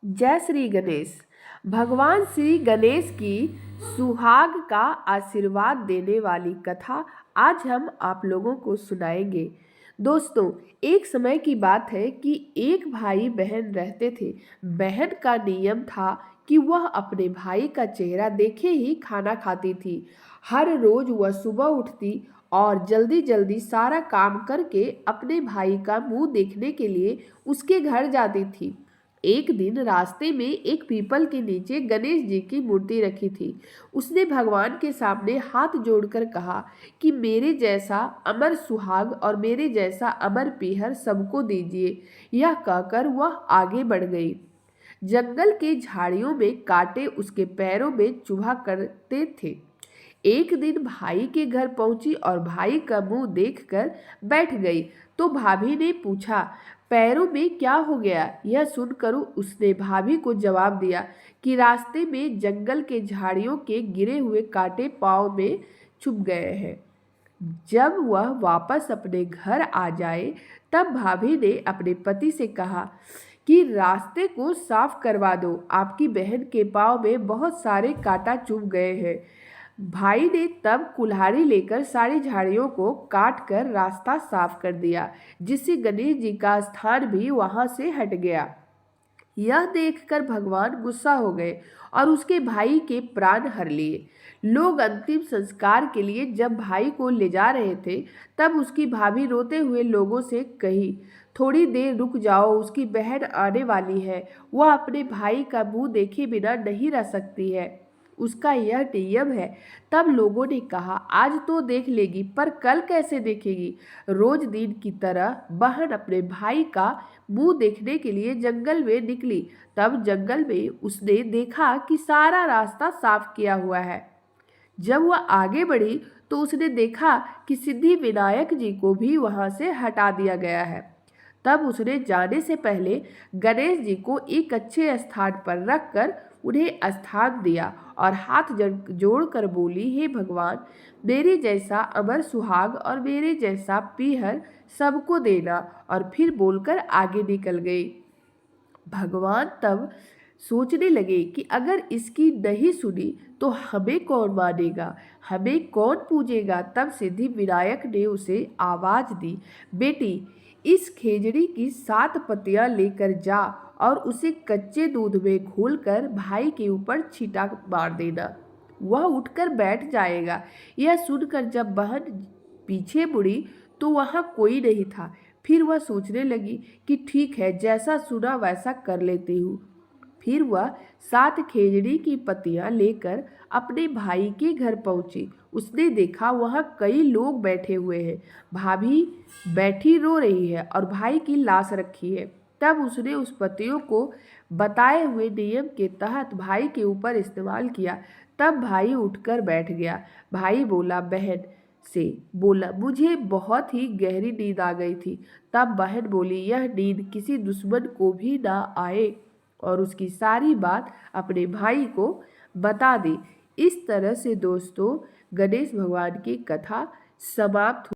जय श्री गणेश। भगवान श्री गणेश की सुहाग का आशीर्वाद देने वाली कथा आज हम आप लोगों को सुनाएंगे। दोस्तों, एक समय की बात है कि एक भाई बहन रहते थे। बहन का नियम था कि वह अपने भाई का चेहरा देखे ही खाना खाती थी। हर रोज वह सुबह उठती और जल्दी जल्दी सारा काम करके अपने भाई का मुंह देखने के लिए उसके घर जाती थी। एक दिन रास्ते में एक पीपल के नीचे गणेश जी की मूर्ति रखी थी। उसने भगवान के सामने हाथ जोड़कर कहा कि मेरे जैसा अमर सुहाग और मेरे जैसा अमर पीहर सबको दीजिए। यह कहकर वह आगे बढ़ गई। जंगल के झाड़ियों में कांटे उसके पैरों में चुभा करते थे। एक दिन भाई के घर पहुंची और भाई का मुंह देखकर बैठ गई तो भाभी ने पूछा, पैरों में क्या हो गया? यह सुनकर उसने भाभी को जवाब दिया कि रास्ते में जंगल के झाड़ियों के गिरे हुए कांटे पांव में चुभ गए हैं। जब वह वापस अपने घर आ जाए तब भाभी ने अपने पति से कहा कि रास्ते को साफ करवा दो, आपकी बहन के पाँव में बहुत सारे कांटा चुभ गए हैं। भाई ने तब कुल्हाड़ी लेकर सारी झाड़ियों को काट कर रास्ता साफ कर दिया, जिससे गणेश जी का स्थान भी वहां से हट गया। यह देखकर भगवान गुस्सा हो गए और उसके भाई के प्राण हर लिए। लोग अंतिम संस्कार के लिए जब भाई को ले जा रहे थे तब उसकी भाभी रोते हुए लोगों से कही, थोड़ी देर रुक जाओ, उसकी बहन आने वाली है। वह अपने भाई का मुंह देखे बिना नहीं रह सकती है, उसका यह नियम है। तब लोगों ने कहा, आज तो देख लेगी पर कल कैसे देखेगी? रोज दिन की तरह बहन अपने भाई का मुंह देखने के लिए जंगल में निकली। तब जंगल में उसने देखा कि सारा रास्ता साफ किया हुआ है। जब वह आगे बढ़ी तो उसने देखा कि सिद्धि विनायक जी को भी वहां से हटा दिया गया है। तब उसने जाने से पहले गणेश जी को एक अच्छे स्थान पर रखकर उन्हें स्थान दिया और हाथ जोड़कर बोली, हे भगवान, मेरे जैसा अमर सुहाग और मेरे जैसा पीहर सबको देना। और फिर बोलकर आगे निकल गई। भगवान तब सोचने लगे कि अगर इसकी नहीं सुनी तो हमें कौन मानेगा, हमें कौन पूजेगा। तब सिद्धि विनायक ने उसे आवाज दी, बेटी, इस खेजड़ी की 7 पत्तियां लेकर जा और उसे कच्चे दूध में घोलकर भाई के ऊपर छींटा मार देना, वह उठकर बैठ जाएगा। यह सुनकर जब बहन पीछे मुड़ी तो वहां कोई नहीं था। फिर वह सोचने लगी कि ठीक है, जैसा सुना वैसा कर लेती हूँ। फिर वह 7 खेजड़ी की पत्तियां लेकर अपने भाई के घर पहुंची। उसने देखा वहां कई लोग बैठे हुए हैं। भाभी बैठी रो रही है और भाई की लाश रखी है। तब उसने उस पत्तियों को बताए हुए नियम के तहत भाई के ऊपर इस्तेमाल किया। तब भाई उठकर बैठ गया। भाई बोला, बहन से बोला, मुझे बहुत ही गहरी नींद आ गई थी। तब बहन बोली, यह नींद किसी दुश्मन को भी ना आए, और उसकी सारी बात अपने भाई को बता दी। इस तरह से दोस्तों गणेश भगवान की कथा समाप्त